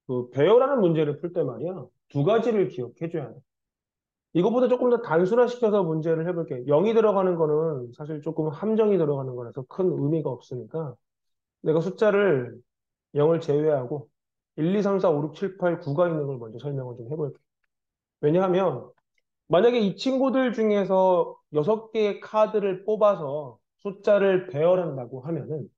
그 배열하는 문제를 풀 때 말이야. 두 가지를 기억해줘야 돼. 이거보다 조금 더 단순화시켜서 문제를 해볼게. 0이 들어가는 거는 사실 조금 함정이 들어가는 거라서 큰 의미가 없으니까 내가 숫자를 0을 제외하고 1, 2, 3, 4, 5, 6, 7, 8, 9가 있는 걸 먼저 설명을 좀 해볼게. 왜냐하면 만약에 이 친구들 중에서 6개의 카드를 뽑아서 숫자를 배열한다고 하면은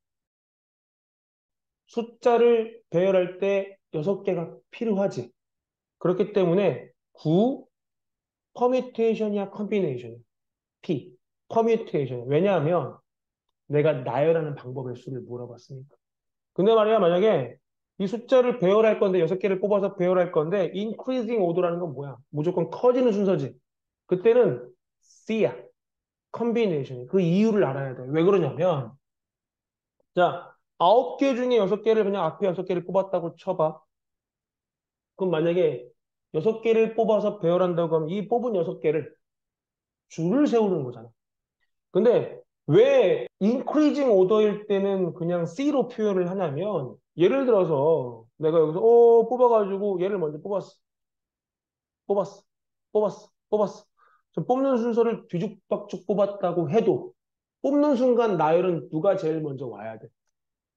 숫자를 배열할 때 6개가 필요하지. 그렇기 때문에 9, 퍼뮤테이션이야, 컨비네이션이야. P, 퍼뮤테이션. 왜냐하면 내가 나열하는 방법의 수를 물어봤으니까. 근데 말이야, 만약에 이 숫자를 배열할 건데, 6개를 뽑아서 배열할 건데, increasing order라는 건 뭐야? 무조건 커지는 순서지. 그때는 C야. 컨비네이션. 그 이유를 알아야 돼. 왜 그러냐면, 자, 9개 중에 6개를 그냥 앞에 6개를 뽑았다고 쳐봐. 그럼 만약에 6개를 뽑아서 배열한다고 하면 이 뽑은 6개를 줄을 세우는 거잖아. 근데 왜 increasing order일 때는 그냥 C로 표현을 하냐면 예를 들어서 내가 여기서 뽑아가지고 얘를 먼저 뽑았어. 뽑았어. 뽑았어. 뽑았어. 저 뽑는 순서를 뒤죽박죽 뽑았다고 해도 뽑는 순간 나열은 누가 제일 먼저 와야 돼?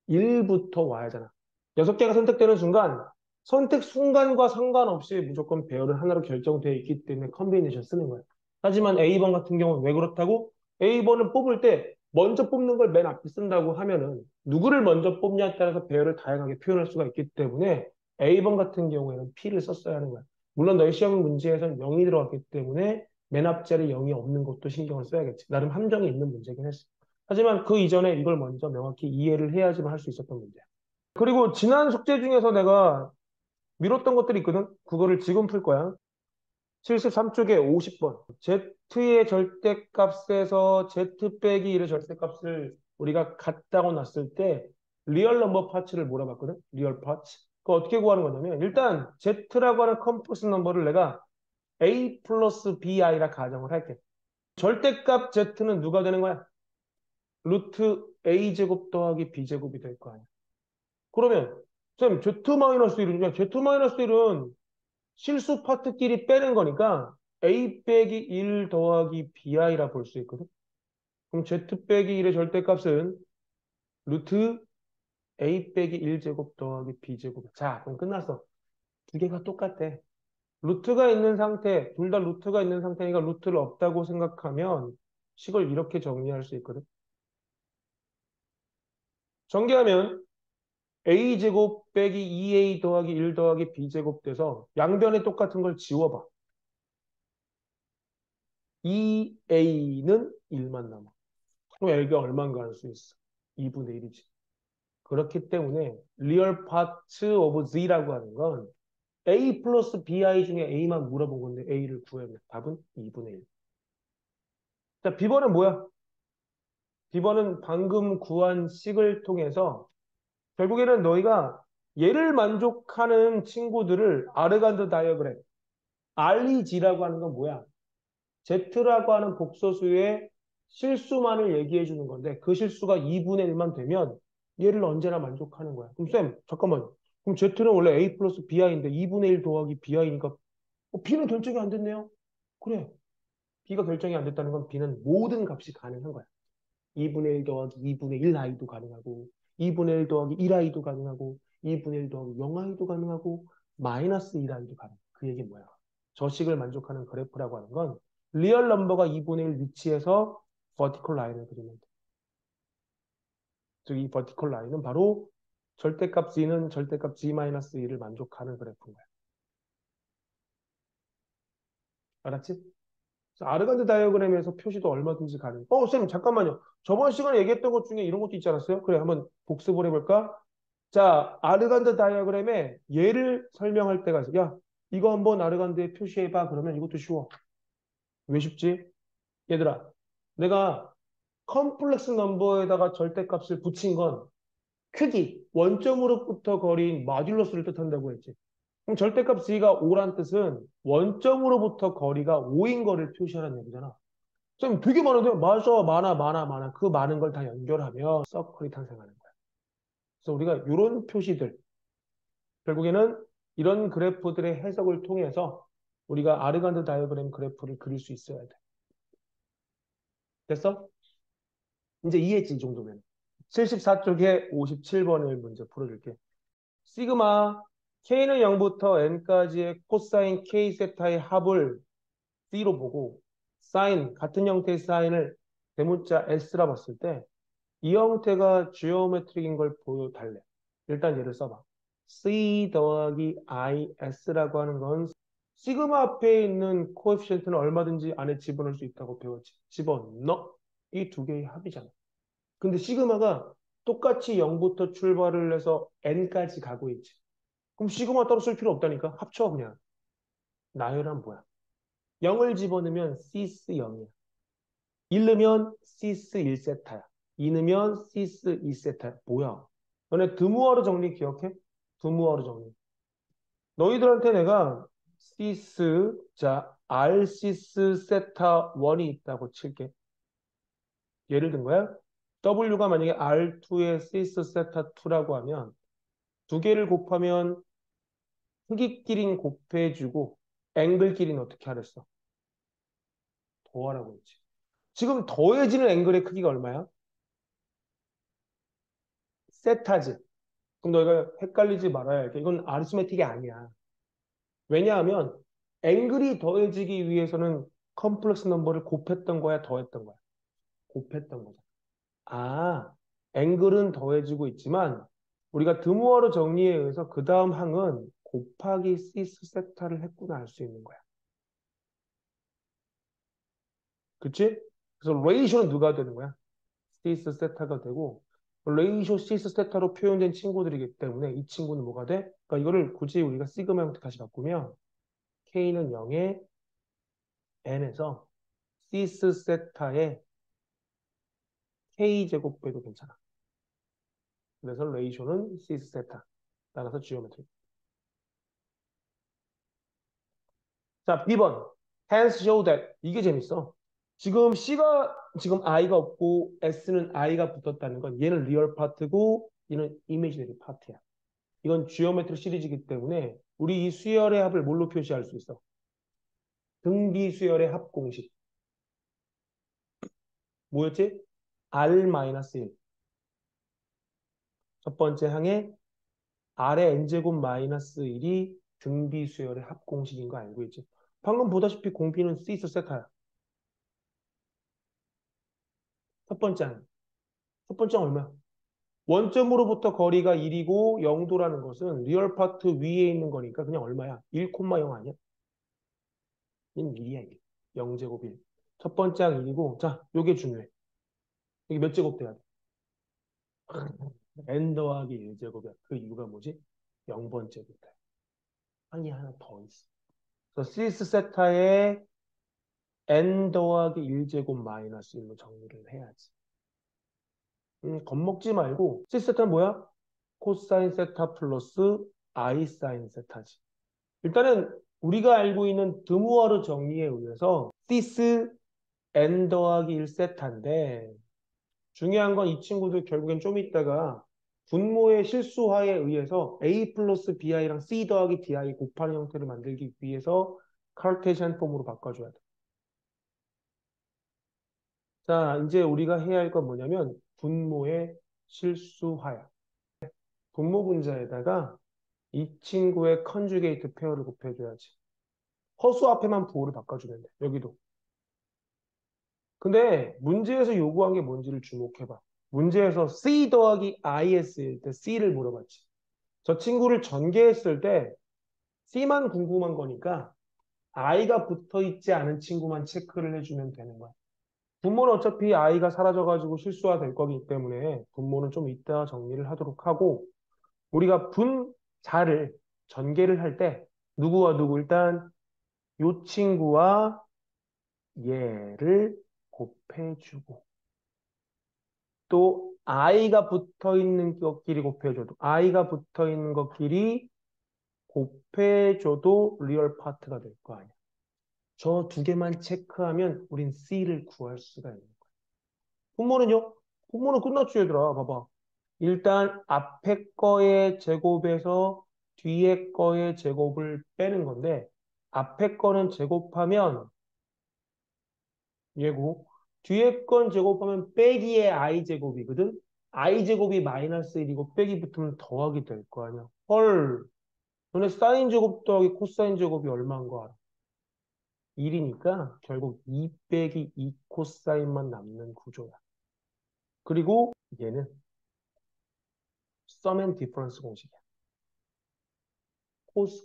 1부터 와야 하잖아. 6개가 선택되는 순간 선택 순간과 상관없이 무조건 배열은 하나로 결정되어 있기 때문에 컨비네이션 쓰는 거야. 하지만 A번 같은 경우는 왜 그렇다고? A번을 뽑을 때 먼저 뽑는 걸 맨 앞에 쓴다고 하면은 누구를 먼저 뽑냐에 따라서 배열을 다양하게 표현할 수가 있기 때문에 A번 같은 경우에는 P를 썼어야 하는 거야. 물론 너희 시험 문제에서는 0이 들어갔기 때문에 맨 앞자리 0이 없는 것도 신경을 써야겠지. 나름 함정이 있는 문제긴 했어. 하지만 그 이전에 이걸 먼저 명확히 이해를 해야지만 할 수 있었던 문제야. 그리고 지난 숙제 중에서 내가 미뤘던 것들이 있거든? 그거를 지금 풀 거야. 73쪽에 50번. Z의 절대값에서 Z 빼기 1의 절대값을 우리가 같다고 놨을 때 리얼 넘버 파츠를 몰아봤거든? 리얼 파츠. 그거 어떻게 구하는 거냐면 일단 Z라고 하는 컴플렉스 넘버를 내가 A 플러스 BI라 가정을 할게. 절대값 Z는 누가 되는 거야? 루트 A제곱 더하기 B제곱이 될 거 아니야. 그러면 쌤 Z-1이냐? Z-1은 실수 파트끼리 빼는 거니까 A 빼기 1 더하기 BI라 볼 수 있거든. 그럼 Z 빼기 1의 절대값은 루트 A 빼기 1제곱 더하기 B제곱. 자, 그럼 끝났어. 두 개가 똑같아. 루트가 있는 상태, 둘 다 루트가 있는 상태니까 루트를 없다고 생각하면 식을 이렇게 정리할 수 있거든. 전개하면 A제곱 빼기 2A 더하기 1 더하기 B제곱 돼서 양변에 똑같은 걸 지워봐. 2A는 1만 남아. 그럼 L가 얼마인가 할 수 있어? 2분의 1이지. 그렇기 때문에 리얼 파트 오브 Z라고 하는 건 A 플러스 BI 중에 A만 물어본 건데 A를 구해야 돼. 답은 2분의 1. 자, B번은 뭐야? B번은 방금 구한 식을 통해서 결국에는 너희가 얘를 만족하는 친구들을 아르간드 다이어그램, REG라고 하는 건 뭐야? Z라고 하는 복소수의 실수만을 얘기해 주는 건데 그 실수가 2분의 1만 되면 얘를 언제나 만족하는 거야. 그럼 쌤, 잠깐만요. 그럼 Z는 원래 A 플러스 BI인데 2분의 1 더하기 BI니까 B는 결정이 안 됐네요. 그래. B가 결정이 안 됐다는 건 B는 모든 값이 가능한 거야. 2분의 1 더하기 2분의 1i도 가능하고 2분의 1 더하기 1i도 가능하고 2분의 1 더하기 0i도 가능하고 마이너스 1i도 가능해. 그 얘기 뭐야? 저식을 만족하는 그래프라고 하는 건 리얼 넘버가 2분의 1 위치에서 버티컬 라인을 그리면 돼. 즉 이 버티컬 라인은 바로 절대값 G는 절대값 G-1을 만족하는 그래프인 거야. 알았지? 아르간드 다이어그램에서 표시도 얼마든지 가능. 쌤, 잠깐만요. 저번 시간에 얘기했던 것 중에 이런 것도 있지 않았어요? 그래, 한번 복습을 해볼까? 자, 아르간드 다이어그램에 얘를 설명할 때가 있어. 야, 이거 한번 아르간드에 표시해봐. 그러면 이것도 쉬워. 왜 쉽지? 얘들아, 내가 컴플렉스 넘버에다가 절대값을 붙인 건 크기, 원점으로부터 거리인 마듈러스를 뜻한다고 했지. 그럼 절대값 C가 5란 뜻은 원점으로부터 거리가 5인 거를 표시하는 얘기잖아. 쌤 되게 많은데? 맞아, 많아, 많아, 많아. 그 많은 걸 다 연결하면 서클이 탄생하는 거야. 그래서 우리가 이런 표시들, 결국에는 이런 그래프들의 해석을 통해서 우리가 아르간드 다이어그램 그래프를 그릴 수 있어야 돼. 됐어? 이제 이해했지, 이 정도면. 74쪽에 57번을 문제 풀어줄게. 시그마 K는 0부터 N까지의 코사인 K 세타의 합을 C로 보고 사인, 같은 형태의 사인을 대문자 S라 봤을 때 이 형태가 지오메트릭인 걸 보여달래. 일단 예를 써봐. C 더하기 IS라고 하는 건 시그마 앞에 있는 코에피션트는 얼마든지 안에 집어넣을 수 있다고 배웠지. 집어넣어. 이 두 개의 합이잖아. 근데 시그마가 똑같이 0부터 출발을 해서 N까지 가고 있지. 그럼 시그마 따로 쓸 필요 없다니까. 합쳐 그냥. 나열은 뭐야? 0을 집어넣으면 시스 0이야. 1 넣으면 시스 1세타야. 2 넣으면 시스 2세타야. 뭐야? 너네 드무어르 정리 기억해? 드무어르 정리. 너희들한테 내가 시스, 자, R 시스 세타 1이 있다고 칠게. 예를 든 거야. W가 만약에 R2의 시스 세타 2라고 하면 두 개를 곱하면 크기끼리는 곱해주고 앵글끼리는 어떻게 하랬어? 더하라고 했지. 지금 더해지는 앵글의 크기가 얼마야? 세타지. 그럼 너희가 헷갈리지 말아야 할 게 이건 아리스메틱이 아니야. 왜냐하면 앵글이 더해지기 위해서는 컴플렉스 넘버를 곱했던 거야, 더했던 거야? 곱했던 거잖아. 아, 앵글은 더해지고 있지만 우리가 드무어르 정리에 의해서 그 다음 항은 곱하기 시스 세타를 했구나 알 수 있는 거야. 그치? 그래서 레이쇼는 누가 되는 거야? 시스 세타가 되고 레이쇼 시스 세타로 표현된 친구들이기 때문에 이 친구는 뭐가 돼? 그러니까 이거를 굳이 우리가 시그마 형태 다시 바꾸면 K는 0에 N에서 시스 세타의 K제곱배도 괜찮아. 그래서 레이쇼는 시스 세타. 따라서 지오메트리. 자, B번. Hence show that. 이게 재밌어. 지금 I가 없고 S는 I가 붙었다는 건 얘는 리얼 파트고 얘는 이미지너리 파트야. 이건 지오메트리 시리즈이기 때문에 우리 이 수열의 합을 뭘로 표시할 수 있어? 등비 수열의 합 공식. 뭐였지? R-1. 첫 번째 항에 R의 n제곱 마이너스 1이 등비 수열의 합 공식인 거 알고 있지? 방금 보다시피 공비는 시스 세타야. 첫 번째 항. 첫 번째 항 얼마야? 원점으로부터 거리가 1이고 0도라는 것은 리얼 파트 위에 있는 거니까 그냥 얼마야? 1,0 아니야? 얘는 1이야, 1. 0제곱 1. 첫 번째 항 1이고, 자, 요게 중요해. 이게 몇 제곱 돼야 돼? n 더하기 1제곱이야. 그 이유가 뭐지? 0번째부터. 항이 하나 더 있어. 그래서 시스 세타의 n 더하기 1제곱 마이너스 1로 정리를 해야지. 겁먹지 말고, 시스 세타는 뭐야? 코사인 세타 플러스 I 사인 세타지. 일단은 우리가 알고 있는 드무어르 정리에 의해서 시스 n 더하기 1 세타인데 중요한 건 이 친구들 결국엔 좀 있다가 분모의 실수화에 의해서 a 플러스 bi랑 c 더하기 di 곱하는 형태를 만들기 위해서 카르테시안 폼으로 바꿔줘야 돼. 자, 이제 우리가 해야 할 건 뭐냐면 분모의 실수화야. 분모 분자에다가 이 친구의 컨주게이트 페어를 곱해줘야지. 허수 앞에만 부호를 바꿔주면 돼. 여기도. 근데 문제에서 요구한 게 뭔지를 주목해봐. 문제에서 C 더하기 IS일 때 C를 물어봤지. 저 친구를 전개했을 때 C만 궁금한 거니까 I가 붙어있지 않은 친구만 체크를 해주면 되는 거야. 분모는 어차피 I가 사라져가지고 실수가 될 거기 때문에 분모는 좀 이따 정리를 하도록 하고 우리가 분자를 전개를 할 때 누구와 누구 일단 요 친구와 얘를 곱해주고 또 i가 붙어 있는 것끼리 곱해줘도 i가 붙어 있는 것끼리 곱해줘도 리얼 파트가 될 거 아니야. 저 두 개만 체크하면 우린 C를 구할 수가 있는 거야. 분모는요? 분모는 끝났지 얘들아. 봐봐. 일단 앞에 거의 제곱에서 뒤에 거의 제곱을 빼는 건데 앞에 거는 제곱하면 얘고 뒤에 건 제곱하면 빼기의 i제곱이거든. i제곱이 마이너스 1이고 빼기 붙으면 더하기 될 거 아니야. 헐. 너네 사인 제곱 더하기 코사인 제곱이 얼마인 거 알아? 1이니까 결국 2 빼기 2 코사인만 남는 구조야. 그리고 얘는 sum and difference 공식이야.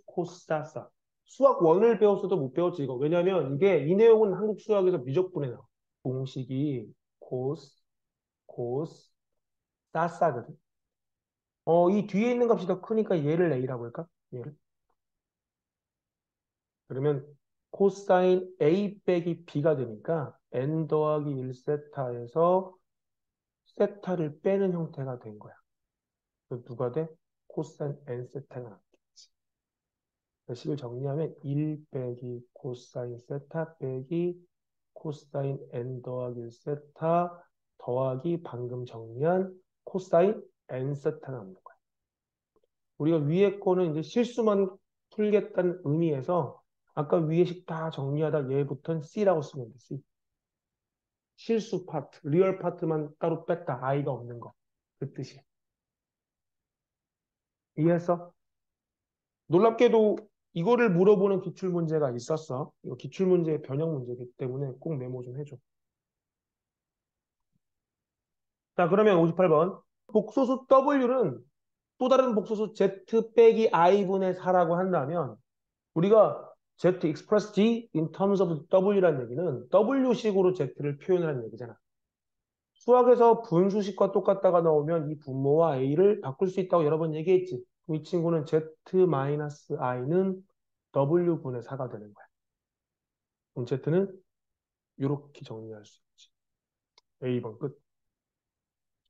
코사사. 수학 1을 배웠어도 못 배웠지 이거. 왜냐면 이게 이 내용은 한국 수학에서 미적분에 나와. 공식이 코스, 사사거든. 이 뒤에 있는 값이 더 크니까 얘를 A라고 할까? 얘를. 그러면 코사인 A 빼기 B가 되니까 N 더하기 1세타에서 세타를 빼는 형태가 된 거야. 그럼 누가 돼? 코사인 N 세타가 나겠지. 식을 정리하면 1 빼기 코사인 세타 빼기 코사인 N 더하기 1세타 더하기 방금 정리한 코사인 N 세타가 남는 거야. 우리가 위에 거는 이제 실수만 풀겠다는 의미에서 아까 위에 식 다 정리하다 얘부터는 C라고 쓰면 돼. C. 실수 파트, 리얼 파트만 따로 뺐다. I가 없는 거. 그 뜻이야. 이해했어? 놀랍게도 이거를 물어보는 기출문제가 있었어. 이거 기출문제의 변형 문제이기 때문에 꼭 메모 좀 해줘. 자, 그러면 58번. 복소수 W는 또 다른 복소수 Z 빼기 I분의 4라고 한다면 우리가 Z express D in terms of W라는 얘기는 W식으로 Z를 표현하는 얘기잖아. 수학에서 분수식과 똑같다가 나오면 이 분모와 A를 바꿀 수 있다고 여러 번 얘기했지. 이 친구는 Z-I는 W분의 4가 되는 거야. 그럼 Z는 이렇게 정리할 수 있지. A번 끝.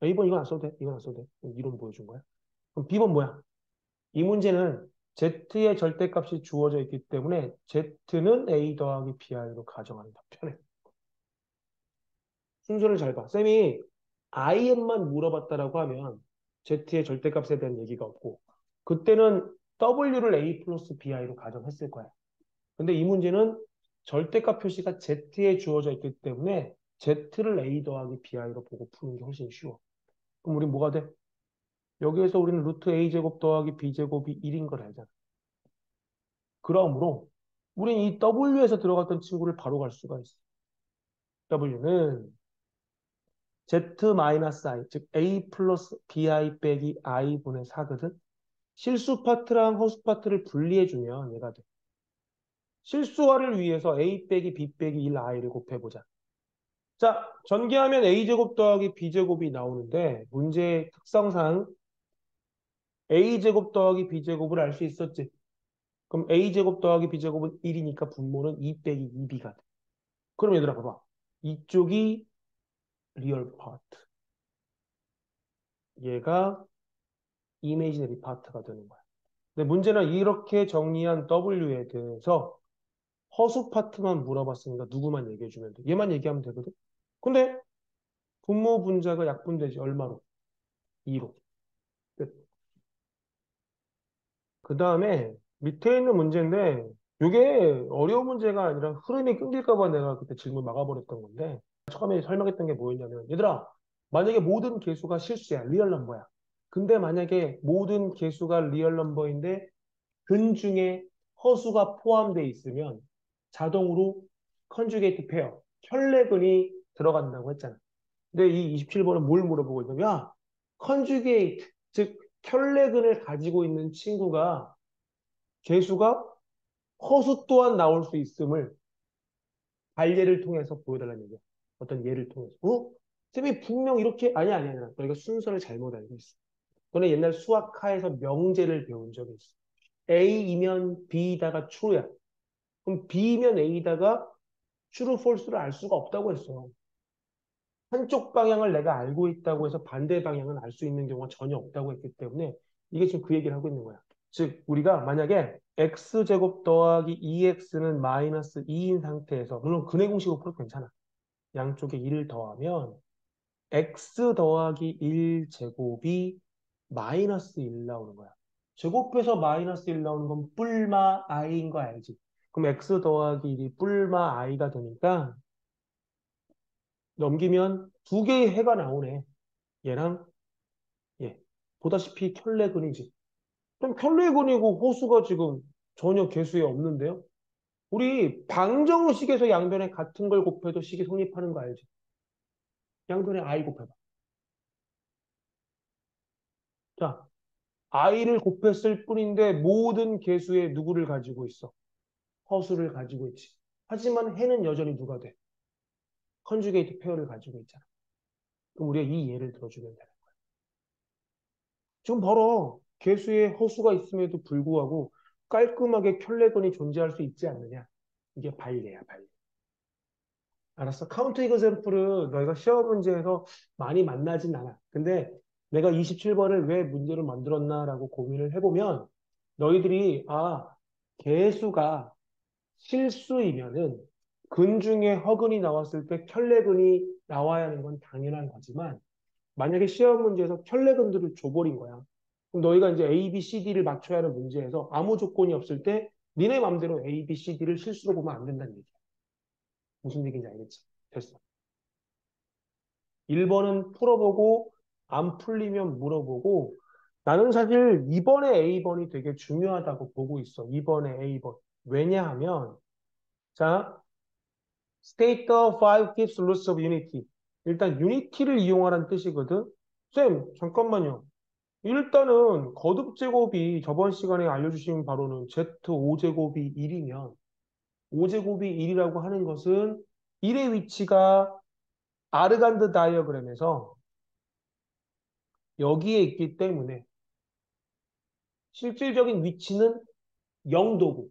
A번 이건 안 써도 돼. 이건 안 써도 돼. 이론 보여준 거야. 그럼 B번 뭐야? 이 문제는 Z의 절대값이 주어져 있기 때문에 Z는 A 더하기 BI로 가정한다. 편해. 순서를 잘 봐. 쌤이 IM만 물어봤다라고 하면 Z의 절대값에 대한 얘기가 없고 그때는 W를 A 플러스 BI로 가정했을 거야. 근데 이 문제는 절대값 표시가 Z에 주어져 있기 때문에 Z를 A 더하기 BI로 보고 푸는 게 훨씬 쉬워. 그럼 우린 뭐가 돼? 여기에서 우리는 루트 A제곱 더하기 B제곱이 1인 걸 알잖아. 그러므로 우린 이 W에서 들어갔던 친구를 바로 갈 수가 있어. W는 Z-I, 즉 A 플러스 BI 빼기 I분의 4거든. 실수 파트랑 허수 파트를 분리해주면 얘가 돼. 실수화를 위해서 A 빼기 B 빼기 1I를 곱해보자. 자, 전개하면 A제곱 더하기 B제곱이 나오는데 문제의 특성상 A제곱 더하기 B제곱을 알 수 있었지. 그럼 A제곱 더하기 B제곱은 1이니까 분모는 2 빼기 2B가 돼. 그럼 얘들아 봐봐. 이쪽이 리얼 파트. 얘가 이미지너리 파트가 되는 거야. 근데 문제는 이렇게 정리한 W에 대해서 허수 파트만 물어봤으니까 누구만 얘기해주면 돼. 얘만 얘기하면 되거든. 근데 분모 분자가 약분되지. 얼마로? 2로. 끝. 그 다음에 밑에 있는 문제인데 이게 어려운 문제가 아니라 흐름이 끊길까 봐 내가 그때 질문 막아버렸던 건데 처음에 설명했던 게 뭐였냐면 얘들아 만약에 모든 개수가 실수야. 리얼 넘버야. 근데 만약에 모든 개수가 리얼 넘버인데 근 중에 허수가 포함되어 있으면 자동으로 컨주게이트 페어, 혈내근이 들어간다고 했잖아. 근데 이 27번은 뭘 물어보고 있냐면 야, 컨주게이트, 즉 혈내근을 가지고 있는 친구가 개수가 허수 또한 나올 수 있음을 발예를 통해서 보여달라는 얘기야. 어떤 예를 통해서. 쌤이 분명 이렇게 아니야. 너희가 순서를 잘못 알고 있어. 너네 옛날 수학하에서 명제를 배운 적이 있어. A이면 B다가 true야. 그럼 B면 A다가 true, false를 알 수가 없다고 했어. 한쪽 방향을 내가 알고 있다고 해서 반대 방향은 알 수 있는 경우가 전혀 없다고 했기 때문에 이게 지금 그 얘기를 하고 있는 거야. 즉 우리가 만약에 x제곱 더하기 2x는 마이너스 2인 상태에서 물론 근해 공식으로 풀어도 괜찮아. 양쪽에 1을 더하면 x 더하기 1제곱이 마이너스 1 나오는 거야. 제곱해서 마이너스 1 나오는 건 뿔마 i인 거 알지? 그럼 x 더하기 1이 뿔마 i가 되니까 넘기면 두 개의 해가 나오네. 얘랑 얘. 보다시피 켤레근이지. 그럼 켤레근이고 호수가 지금 전혀 계수에 없는데요? 우리 방정식에서 양변에 같은 걸 곱해도 식이 성립하는 거 알지? 양변에 i 곱해봐. 자, i를 곱했을 뿐인데 모든 계수에 누구를 가지고 있어? 허수를 가지고 있지. 하지만 해는 여전히 누가 돼? 컨주게이트 페어를 가지고 있잖아. 그럼 우리가 이 예를 들어주면 되는 거야. 지금 바로 계수에 허수가 있음에도 불구하고 깔끔하게 켤레근이 존재할 수 있지 않느냐? 이게 발례야, 발례. 알았어. 카운트 이그젬플은 너희가 시험 문제에서 많이 만나진 않아. 근데 내가 27번을 왜 문제로 만들었나라고 고민을 해보면 너희들이 개수가 실수이면은 근 중에 허근이 나왔을 때 켤레근이 나와야 하는 건 당연한 거지만 만약에 시험 문제에서 켤레근들을 줘버린 거야. 그럼 너희가 이제 A, B, C, D를 맞춰야 하는 문제에서 아무 조건이 없을 때 니네 맘대로 A, B, C, D를 실수로 보면 안 된다는 얘기야. 무슨 얘기인지 알겠지? 됐어. 1번은 풀어보고 안 풀리면 물어보고 나는 사실 2번의 A번이 되게 중요하다고 보고 있어. 2번의 A번. 왜냐하면 자, state the five fifths roots of unity. 일단 unity를 이용하라는 뜻이거든. 쌤, 잠깐만요. 일단은 거듭제곱이 저번 시간에 알려주신 바로는 Z5제곱이 1이면 5제곱이 1이라고 하는 것은 1의 위치가 아르간드 다이어그램에서 여기에 있기 때문에 실질적인 위치는 0도고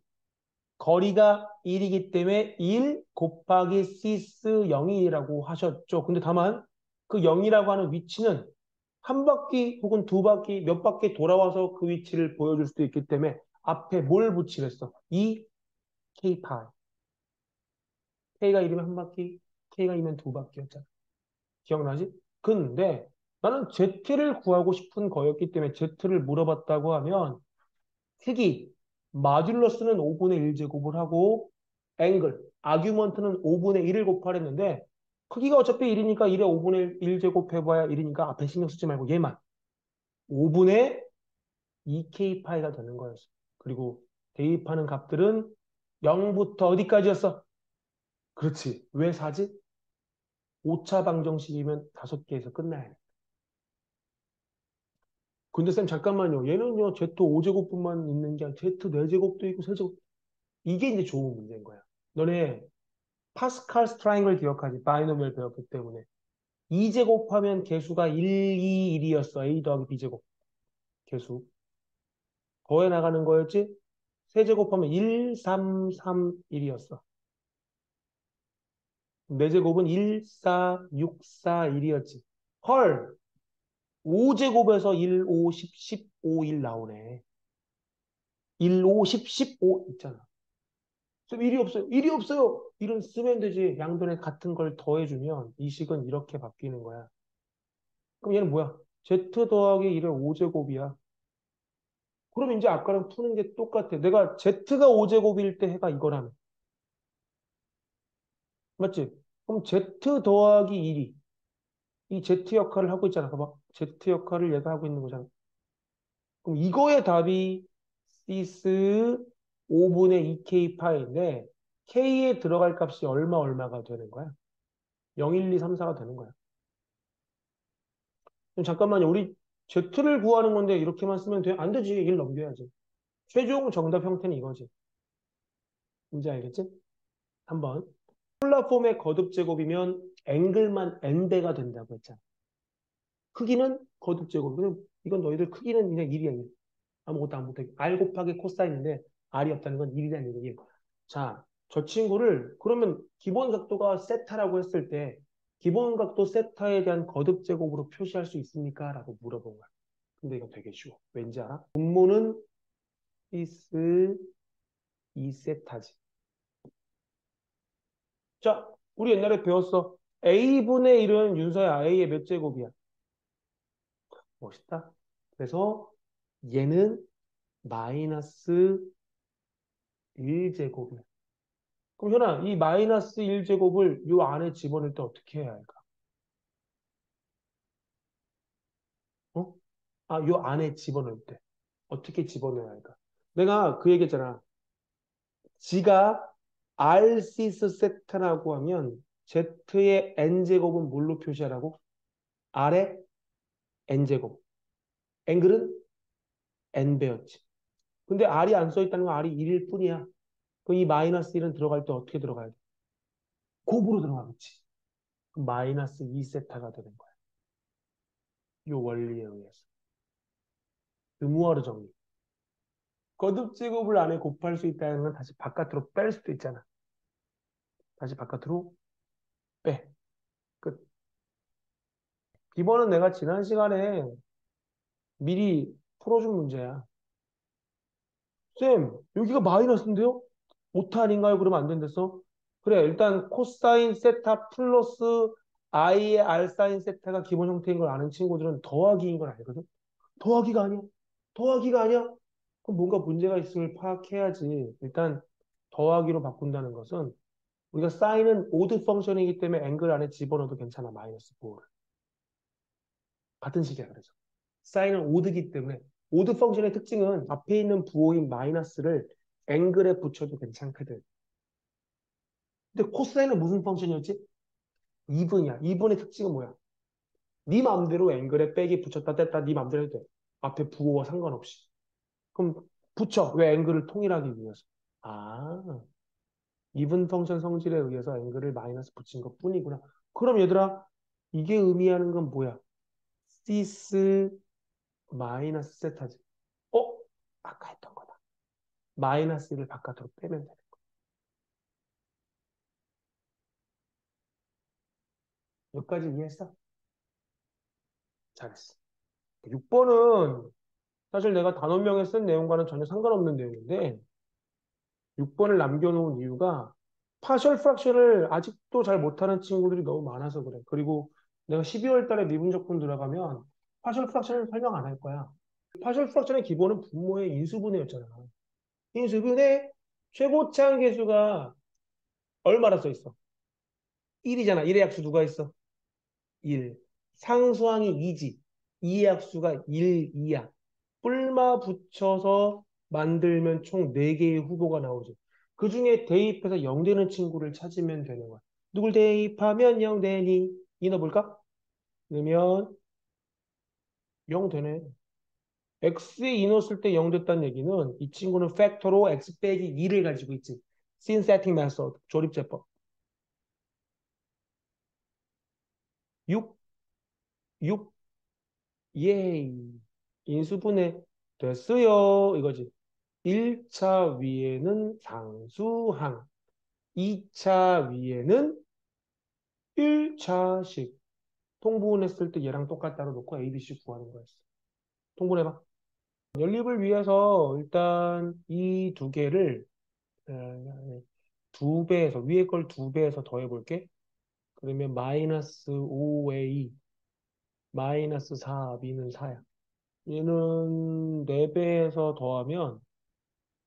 거리가 1이기 때문에 1 곱하기 시스 0이라고 하셨죠. 근데 다만 그 0이라고 하는 위치는 한 바퀴 혹은 두 바퀴 몇 바퀴 돌아와서 그 위치를 보여줄 수도 있기 때문에 앞에 뭘 붙이랬어? 2 K 파이. K가 1이면 한 바퀴, K가 2면 두 바퀴였잖아. 기억나지? 근데 나는 Z를 구하고 싶은 거였기 때문에 Z를 물어봤다고 하면 크기, 마듈러스는 5분의 1제곱을 하고 앵글, 아규먼트는 5분의 1을 곱하랬는데 크기가 어차피 1이니까 1에 5분의 1 제곱해봐야 1이니까 앞에 신경 쓰지 말고 얘만 5분의 2k 파이가 되는 거였어. 그리고 대입하는 값들은 0부터 어디까지였어? 그렇지. 왜 4지? 5차 방정식이면 5개에서 끝나야 돼. 근데 쌤 잠깐만요. 얘는요 Z 5제곱뿐만 있는 게 아니라 Z 4제곱도 있고 세제곱 이게 이제 좋은 문제인 거야. 너네 파스칼 스트라잉글 기억하지? 바이노미얼 배웠기 때문에. 2제곱하면 개수가 1, 2, 1이었어. A 더하기 B제곱. 개수. 더해 나가는 거였지? 세제곱하면 1, 3, 3, 1이었어. 4제곱은 1, 4, 6, 4, 1이었지. 헐! 5제곱에서 1, 5, 10, 15, 1 나오네. 1, 5, 10, 15 있잖아. 좀 일이 없어요. 일이 없어요. 일은 쓰면 되지. 양변에 같은 걸 더해주면 이 식은 이렇게 바뀌는 거야. 그럼 얘는 뭐야? Z 더하기 1의 5제곱이야. 그럼 이제 아까랑 푸는 게 똑같아. 내가 Z가 5제곱일 때 해가 이거라면. 맞지? 그럼 Z 더하기 1이 이 Z 역할을 하고 있잖아. 봐봐. Z 역할을 얘가 하고 있는 거잖아. 그럼 이거의 답이 시스 5분의 2K 파인데 K에 들어갈 값이 얼마가 되는 거야? 0, 1, 2, 3, 4가 되는 거야. 그럼 잠깐만요. 우리 Z를 구하는 건데 이렇게만 쓰면 돼? 안 되지. 1 넘겨야지. 최종 정답 형태는 이거지. 이제 알겠지? 한번. 폴라 폼의 거듭 제곱이면 앵글만 n배가 된다고 했잖아. 크기는 거듭 제곱. 이건 너희들 크기는 그냥 1이야. 1. 아무것도 안 못해. R 곱하기 코사인인데 R이 없다는 건 1이라는 얘기예요. 자, 저 친구를 그러면 기본 각도가 세타라고 했을 때 기본 각도 세타에 대한 거듭 제곱으로 표시할 수 있습니까? 라고 물어본 거야. 근데 이거 되게 쉬워. 왠지 알아? 분모는 시스 2세타지. 자, 우리 옛날에 배웠어. A분의 1은 윤서야. A의 몇 제곱이야? 멋있다. 그래서 얘는 마이너스 1제곱이야. 그럼 현아, 이 마이너스 1제곱을 요 안에 집어넣을 때 어떻게 해야 할까? 어? 아, 요 안에 집어넣을 때. 어떻게 집어넣어야 할까? 내가 그 얘기했잖아. G가 RC스 세타라고 하면 Z의 N제곱은 뭘로 표시하라고? R의 N제곱. 앵글은 N배였지. 근데 R이 안 써있다는 건 R이 1일 뿐이야. 그럼 이 마이너스 1은 들어갈 때 어떻게 들어가야 돼? 곱으로 들어가겠지. 그럼 마이너스 2세타가 되는 거야. 이 원리에 의해서. 의무화로 정리. 거듭제곱을 안에 곱할 수 있다는 건 다시 바깥으로 뺄 수도 있잖아. 다시 바깥으로 빼. 끝. 이번은 내가 지난 시간에 미리 풀어준 문제야. 쌤, 여기가 마이너스인데요? 오타 아닌가요? 그러면 안 된댔어? 그래, 일단 코사인 세타 플러스 i의 r사인 세타가 기본 형태인 걸 아는 친구들은 더하기인 걸 알거든? 더하기가 아니야. 더하기가 아니야. 그럼 뭔가 문제가 있음을 파악해야지. 일단 더하기로 바꾼다는 것은 우리가 사인은 오드 펑션이기 때문에 앵글 안에 집어넣어도 괜찮아. 마이너스 9를. 같은 식이야, 그래서. 사인은 오드기 때문에 오드 펑션의 특징은 앞에 있는 부호인 마이너스를 앵글에 붙여도 괜찮거든. 근데 코사인은 무슨 펑션이었지? 이분이야. 이분의 특징은 뭐야? 네 마음대로 앵글에 빼기 붙였다 뗐다 네 마음대로 해도 돼. 앞에 부호와 상관없이. 그럼 붙여. 왜 앵글을 통일하기 위해서. 아, 이분 펑션 성질에 의해서 앵글을 마이너스 붙인 것 뿐이구나. 그럼 얘들아, 이게 의미하는 건 뭐야? 시스 마이너스 세타지. 어? 아까 했던 거다. 마이너스 1을 바깥으로 빼면 되는 거야. 여기까지 이해했어? 잘했어. 6번은 사실 내가 단원명에 쓴 내용과는 전혀 상관없는 내용인데 6번을 남겨놓은 이유가 파셜 프랙션을 아직도 잘 못하는 친구들이 너무 많아서 그래. 그리고 내가 12월 달에 미분적분 들어가면 파셜 프랙션을 설명 안 할 거야. 파셜 프랙션의 기본은 분모의 인수분해였잖아. 인수분해 최고차항 계수가 얼마라 써 있어? 1이잖아. 1의 약수 누가 있어? 1. 상수항이 2지. 2의 약수가 1, 2야. 뿔마 붙여서 만들면 총 4개의 후보가 나오지. 그 중에 대입해서 0 되는 친구를 찾으면 되는 거야. 누굴 대입하면 0 되니? 이 넣어볼까? 넣으면 0 되네. x에 2 넣었을 때 0 됐다는 얘기는 이 친구는 팩터로 x 빼기 2를 가지고 있지. synthetic method, 조립제법. 6, 6, 예이. 인수분해 됐어요. 이거지. 1차 위에는 상수항. 2차 위에는 1차식. 통분했을 때 얘랑 똑같다로 놓고 A, B, C 구하는 거였어. 통분해봐. 연립을 위해서 일단 이 두 개를 2배에서 위에 걸 2배에서 더해볼게. 그러면 마이너스 5A 마이너스 4B는 4야. 얘는 4배에서 더하면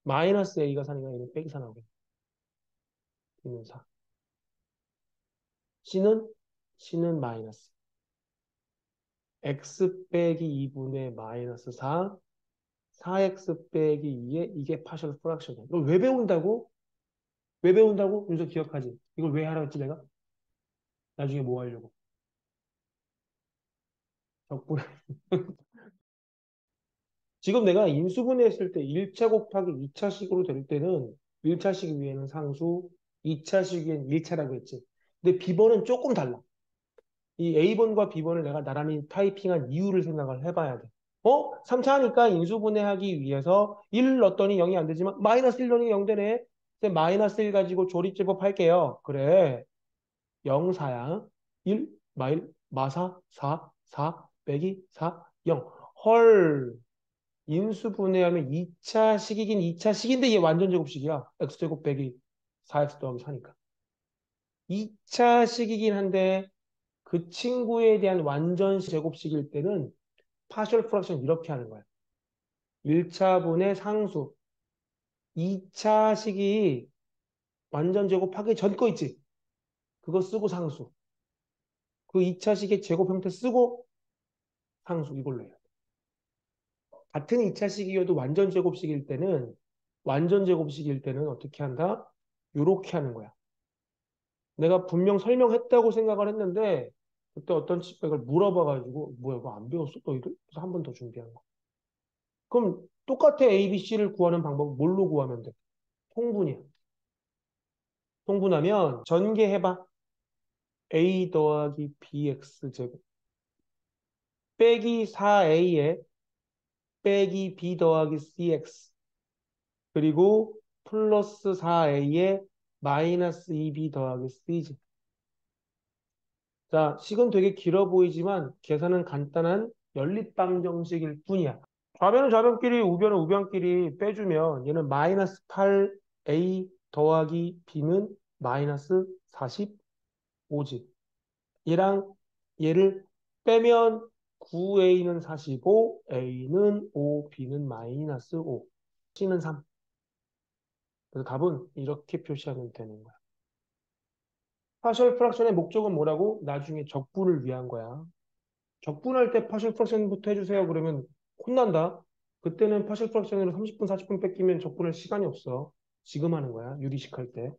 마이너스 A가 4니까 얘는 빼기 4 나오겠네. B는 4. C는 마이너스. x 빼기 2분의 마이너스 4, 4x 빼기 2에 이게 파셜 프랙션이야. 이걸 왜 배운다고? 왜 배운다고? 윤서 기억하지? 이걸 왜 하라고 했지 내가? 나중에 뭐 하려고? 적분해. 지금 내가 인수분해했을 때 1차 곱하기 2차식으로 될 때는 1차식 위에는 상수, 2차식 위에는 1차라고 했지. 근데 B번은 조금 달라. 이 A번과 B번을 내가 나란히 타이핑한 이유를 생각을 해봐야 돼. 3차 하니까 인수분해하기 위해서 1 넣었더니 0이 안 되지만 마이너스 1 넣으니 0 되네. 그래서 마이너스 1 가지고 조립제법 할게요. 그래. 0, 4야. 1, 마사, 4, 4, 빼기 4, 0. 헐. 인수분해하면 2차식이긴 2차식인데 얘 완전 제곱식이야. x제곱 빼기 4x 더하기 4니까. 2차식이긴 한데 그 친구에 대한 완전 제곱식일 때는 파셜 프랙션 이렇게 하는 거야. 1차분의 상수. 2차식이 완전 제곱하기 전 거 있지? 그거 쓰고 상수. 그 2차식의 제곱 형태 쓰고 상수 이걸로 해야 돼. 같은 2차식이어도 완전 제곱식일 때는 어떻게 한다? 요렇게 하는 거야. 내가 분명 설명했다고 생각을 했는데 그때 어떤 친구가 이걸 물어봐가지고 뭐야 이거 안 배웠어? 너 이거? 그래서 한 번 더 준비한 거. 그럼 똑같아 A, B, C를 구하는 방법 뭘로 구하면 돼? 통분이야. 통분하면 전개해봐. A 더하기 BX 제곱 빼기 4A에 빼기 B 더하기 CX 그리고 플러스 4A에 마이너스 2B 더하기 CG. 자, 식은 되게 길어 보이지만 계산은 간단한 연립방정식일 뿐이야. 좌변은 좌변끼리 우변은 우변끼리 빼주면 얘는 마이너스 8A 더하기 B는 마이너스 45지. 얘랑 얘를 빼면 9A는 45, A는 5, B는 마이너스 5, C는 3. 그래서 답은 이렇게 표시하면 되는 거야. 파셜 프락션의 목적은 뭐라고? 나중에 적분을 위한 거야. 적분할 때 파셜 프락션부터 해주세요. 그러면 혼난다. 그때는 파셜 프락션으로 30분, 40분 뺏기면 적분할 시간이 없어. 지금 하는 거야. 유리식 할 때.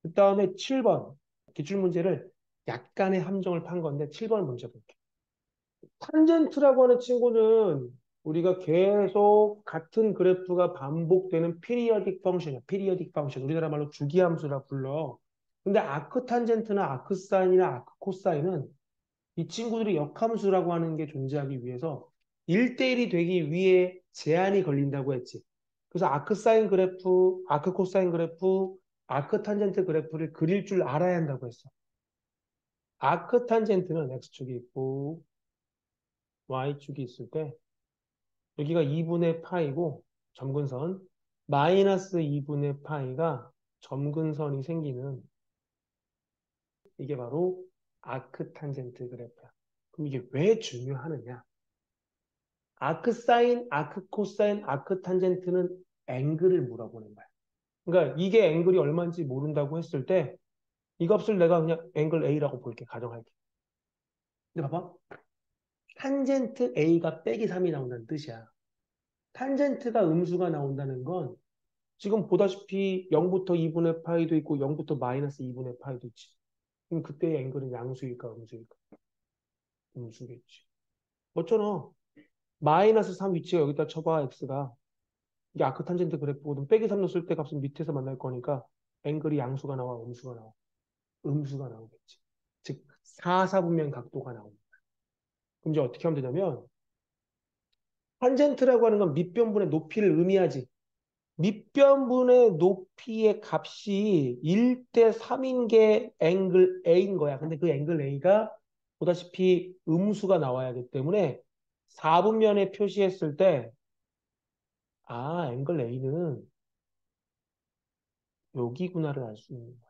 그 다음에 7번. 기출문제를 약간의 함정을 판 건데 7번 문제 볼게. 탄젠트라고 하는 친구는 우리가 계속 같은 그래프가 반복되는 피리어딕 펑션이야. 피리어딕 펑션. 우리나라 말로 주기함수라 불러. 근데 아크 탄젠트나 아크 사인이나 아크 코사인은 이 친구들이 역함수라고 하는 게 존재하기 위해서 1대1이 되기 위해 제한이 걸린다고 했지. 그래서 아크 사인 그래프, 아크 코사인 그래프, 아크 탄젠트 그래프를 그릴 줄 알아야 한다고 했어. 아크 탄젠트는 x축이 있고 y축이 있을 때 여기가 2분의 파이고 점근선 마이너스 2분의 파이가 점근선이 생기는 이게 바로 아크 탄젠트 그래프야. 그럼 이게 왜 중요하느냐? 아크 사인, 아크 코사인, 아크 탄젠트는 앵글을 물어보는 거야. 그러니까 이게 앵글이 얼마인지 모른다고 했을 때 이 값을 내가 그냥 앵글 A라고 볼게. 가정할게. 근데 봐봐. 탄젠트 A가 빼기 3이 나온다는 뜻이야. 탄젠트가 음수가 나온다는 건 지금 보다시피 0부터 2분의 파이도 있고 0부터 마이너스 2분의 파이도 있지. 그럼 그때의 앵글은 양수일까 음수일까? 음수겠지. 어쩌나 마이너스 3 위치가 여기다 쳐봐 x가. 이게 아크탄젠트 그래프거든. 빼기 3 넣었을 때 값은 밑에서 만날 거니까 앵글이 양수가 나와 음수가 나와. 음수가 나오겠지. 즉 4사분면 각도가 나옵니다. 그럼 이제 어떻게 하면 되냐면 탄젠트라고 하는 건 밑변분의 높이를 의미하지. 밑변분의 높이의 값이 1대 3인 게 앵글 A인 거야. 근데 그 앵글 A가 보다시피 음수가 나와야 하기 때문에 4분면에 표시했을 때 아, 앵글 A는 여기구나를 알 수 있는 거야.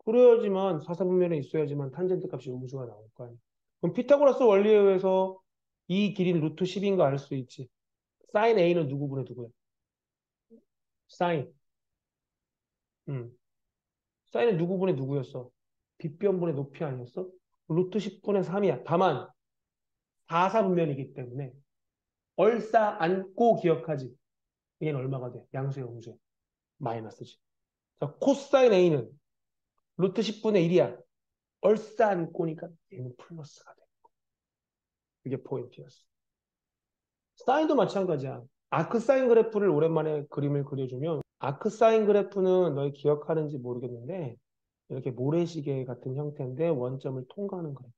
그래야지만 4사분면에 있어야지만 탄젠트 값이 음수가 나올 거 아니야. 그럼 피타고라스 원리에 의해서 이 길이는 루트 10인 거 알 수 있지. 사인 A는 누구분의 누구야? 사인. 음. 사인은 누구분의 누구였어? 빗변분의 높이 아니었어? 루트 10분의 3이야. 다만 4사분면이기 때문에 얼싸 안고 기억하지. 얘는 얼마가 돼? 양수의 음수야. 마이너스지. 자, 코사인 A는 루트 10분의 1이야. 얼싸 안고니까 얘는 플러스가 돼. 그게 포인트였어. 사인도 마찬가지야. 아크사인 그래프를 오랜만에 그림을 그려주면 아크사인 그래프는 너희 기억하는지 모르겠는데 이렇게 모래시계 같은 형태인데 원점을 통과하는 그래프.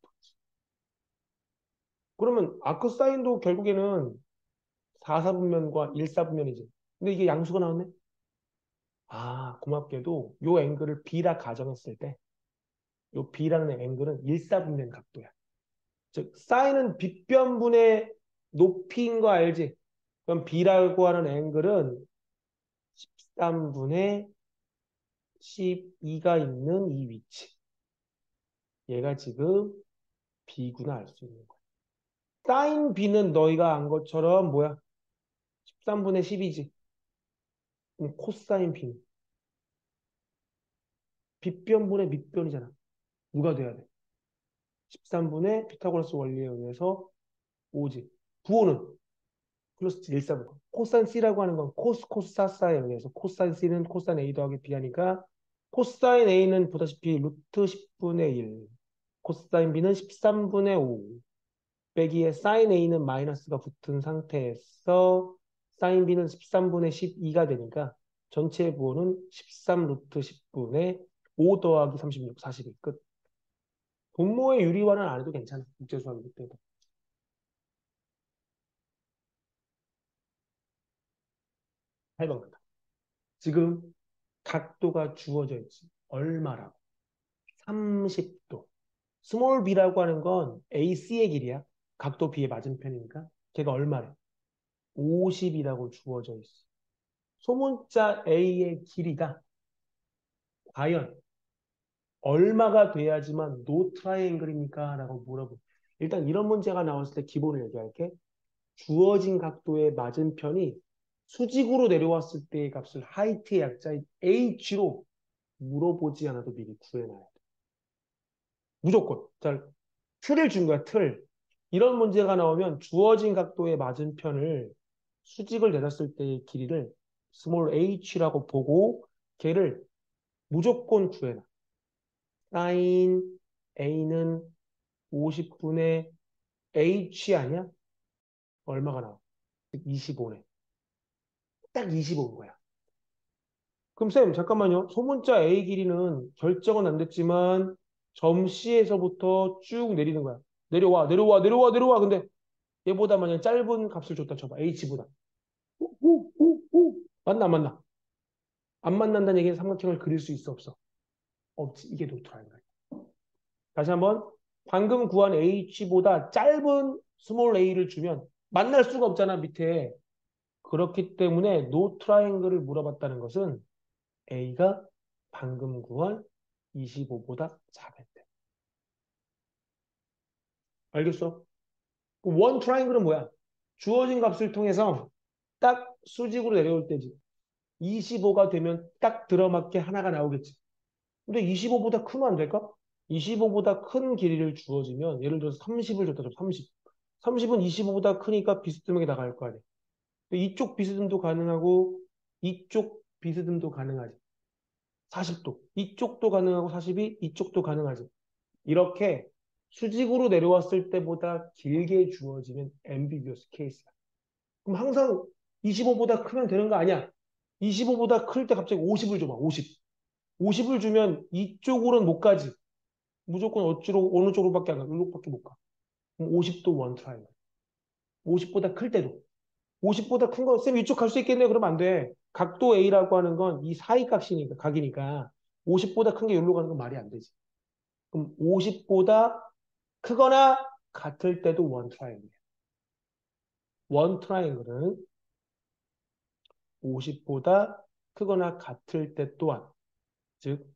그러면 아크사인도 결국에는 4사분면과 1사분면이지. 근데 이게 양수가 나왔네? 아, 고맙게도 요 앵글을 B라 가정했을 때 요 B라는 앵글은 1사분면 각도야. 즉 사인은 빗변분의 높이인 거 알지? 그럼 B라고 하는 앵글은 13분의 12가 있는 이 위치. 얘가 지금 B구나 알 수 있는 거야. 사인 B는 너희가 안 것처럼 뭐야? 13분의 10이지. 코사인 B는 빗변분의 밑변이잖아. 누가 돼야 돼? 13분의 피타고라스 원리에 의해서 5지. 부호는 플러스 1, 4분. 코사인 C라고 하는 건 코스 사사에 의해서 코사인 C는 코사인 A 더하기 B하니까 코사인 A는 보다시피 루트 10분의 1, 코사인 B는 13분의 5, 빼기에 사인 A는 마이너스가 붙은 상태에서 사인 B는 13분의 12가 되니까 전체 부호는 13 루트 10분의 5 더하기 36, 40이 끝. 분모의 유리화는 안 해도 괜찮아. 국제수학이기 때문에. 8번 가다. 지금 각도가 주어져 있지. 얼마라고? 30도. 스몰 b라고 하는 건 AC의 길이야. 각도 B의 맞은편이니까. 걔가 얼마래? 50이라고 주어져 있어. 소문자 A의 길이가 과연 얼마가 돼야지만 노 트라이앵글입니까? 라고 물어보. 일단 이런 문제가 나왔을 때 기본을 얘기할게. 주어진 각도의 맞은편이 수직으로 내려왔을 때의 값을 하이트의 약자인 H로 물어보지 않아도 미리 구해놔야 돼. 무조건. 자, 틀을 준 거야, 틀. 이런 문제가 나오면 주어진 각도의 맞은편을 수직을 내렸을 때의 길이를 스몰 h라고 보고 걔를 무조건 구해놔. 사인 a는 50분의 h 아니야? 얼마가 나와? 25네. 딱 25인 거야. 그럼 쌤, 잠깐만요. 소문자 a 길이는 결정은 안 됐지만 점 C에서부터 쭉 내리는 거야. 내려와, 내려와, 내려와, 내려와. 근데 얘보다 만약 짧은 값을 줬다 쳐봐. h보다. 맞나 안 맞나? 안 만난다는 얘기는 삼각형을 그릴 수 있어 없어? 없지. 이게 노트라는 거야. 다시 한번. 방금 구한 h보다 짧은 스몰 a를 주면 만날 수가 없잖아 밑에. 그렇기 때문에 노 트라이앵글을 물어봤다는 것은 a가 방금 구한 25보다 작을 때. 알겠어? 원 트라이앵글은 뭐야? 주어진 값을 통해서 딱 수직으로 내려올 때지. 25가 되면 딱 들어맞게 하나가 나오겠지. 근데 25보다 크면 안 될까? 25보다 큰 길이를 주어지면 예를 들어서 30을 줬다 줘. 30. 30은 25보다 크니까 비스듬하게 나갈 거 아니야. 이쪽 비스듬도 가능하고 이쪽 비스듬도 가능하지. 40도. 이쪽도 가능하고 40이 이쪽도 가능하지. 이렇게 수직으로 내려왔을 때보다 길게 주어지면 ambiguous case야. 그럼 항상 25보다 크면 되는 거 아니야? 25보다 클 때 갑자기 50을 줘봐. 50. 50을 주면 이쪽으로는 못 가지. 무조건 어느 쪽으로밖에 안 가. 이쪽밖에 못 가. 그럼 50도 원 트라이앵글. 50보다 클 때도. 50보다 큰 거, 쌤 이쪽 갈 수 있겠네요. 그러면 안 돼. 각도 A라고 하는 건 이 사이각이니까, 각이니까 50보다 큰 게 여기로 가는 건 말이 안 되지. 그럼 50보다 크거나 같을 때도 원 트라이앵글이야. 원 트라이앵글은 50보다 크거나 같을 때 또한, 즉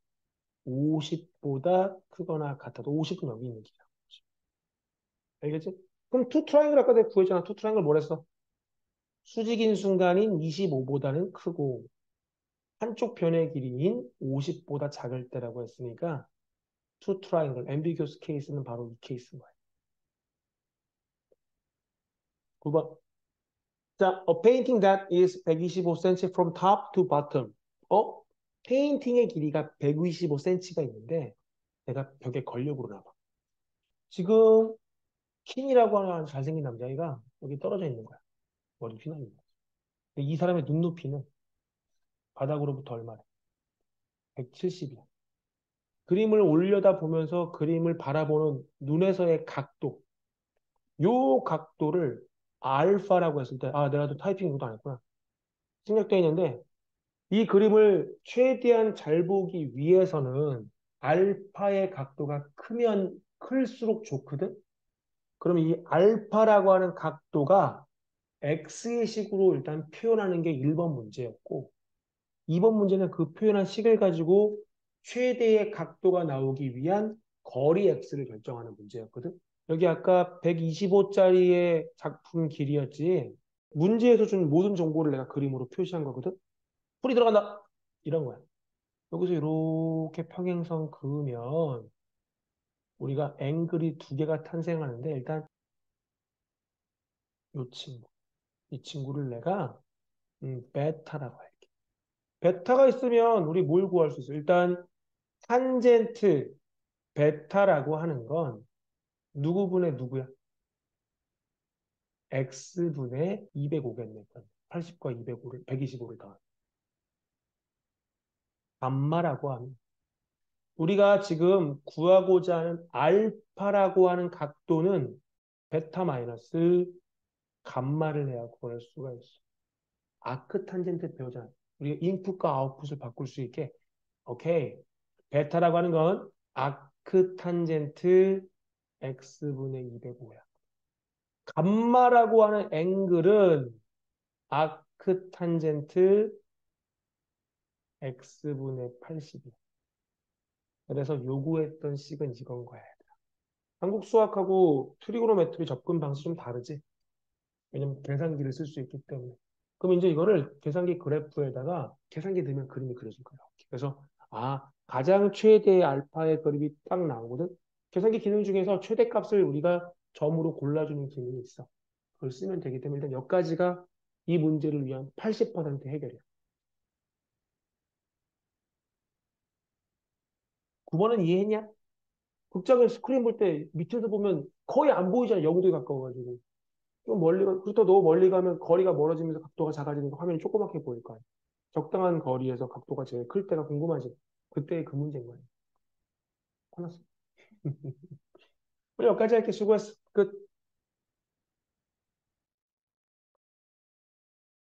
50보다 크거나 같아도 50은 여기 있는 길이야. 알겠지? 그럼 투 트라이앵글 아까 내가 구했잖아. 투 트라이앵글 뭐랬어? 수직인 순간인 25보다는 크고 한쪽 변의 길이인 50보다 작을 때라고 했으니까 투 트라이앵글, ambiguous case는 바로 이 케이스인 거예요. 9번. 자, a painting that is 125cm from top to bottom. 페인팅의 길이가 125cm가 있는데 내가 벽에 걸려 보나 봐. 지금 킨이라고 하는 잘생긴 남자애가 여기 떨어져 있는 거야. 머리 휘날리는 거야. 근데 이 사람의 눈높이는 바닥으로부터 얼마래? 170이야. 그림을 올려다 보면서 그림을 바라보는 눈에서의 각도. 요 각도를 알파라고 했을 때, 아, 내가 또 타이핑 이것도 안 했구나. 생략되어 있는데, 이 그림을 최대한 잘 보기 위해서는 알파의 각도가 크면 클수록 좋거든? 그럼 이 알파라고 하는 각도가 X의 식으로 일단 표현하는 게 1번 문제였고, 2번 문제는 그 표현한 식을 가지고 최대의 각도가 나오기 위한 거리 X를 결정하는 문제였거든? 여기 아까 125짜리의 작품 길이였지. 문제에서 준 모든 정보를 내가 그림으로 표시한 거거든. 풀이 들어간다. 이런 거야. 여기서 이렇게 평행선 그으면 우리가 앵글이 두 개가 탄생하는데 일단 이 친구, 이 친구를 내가 베타라고 할게. 베타가 있으면 우리 뭘 구할 수 있어? 일단 탄젠트 베타라고 하는 건 누구분의 누구야? x분의 205겠네. 80과 205를 125를 더한 감마라고 하는 우리가 지금 구하고자 하는 알파라고 하는 각도는 베타 마이너스 감마를 해야 구할 수가 있어. 아크 탄젠트 배우잖아. 우리가 인풋과 아웃풋을 바꿀 수 있게. 오케이. 베타라고 하는 건 아크 탄젠트 x분의 205야. 감마라고 하는 앵글은 아크 탄젠트 x분의 80이야. 그래서 요구했던 식은 이건 거야. 한국 수학하고 트리고노메트리 접근 방식이 좀 다르지. 왜냐면 계산기를 쓸 수 있기 때문에. 그럼 이제 이거를 계산기 그래프에다가 계산기 넣으면 그림이 그려질 거예요. 그래서 가장 최대의 알파의 그림이 딱 나오거든. 계산기 기능 중에서 최대값을 우리가 점으로 골라주는 기능이 있어. 그걸 쓰면 되기 때문에 일단 여기까지가 이 문제를 위한 80% 해결이야. 9번은 이해했냐? 극장에 스크린 볼 때 밑에서 보면 거의 안 보이잖아. 0도에 가까워가지고. 좀 그렇다고 너무 멀리 가면 거리가 멀어지면서 각도가 작아지니까 화면이 조그맣게 보일 거야. 적당한 거리에서 각도가 제일 클 때가 궁금하지. 그때 그 문제인 거야. 화났어. 우리 여기까지 할게. 수고했어. 끝.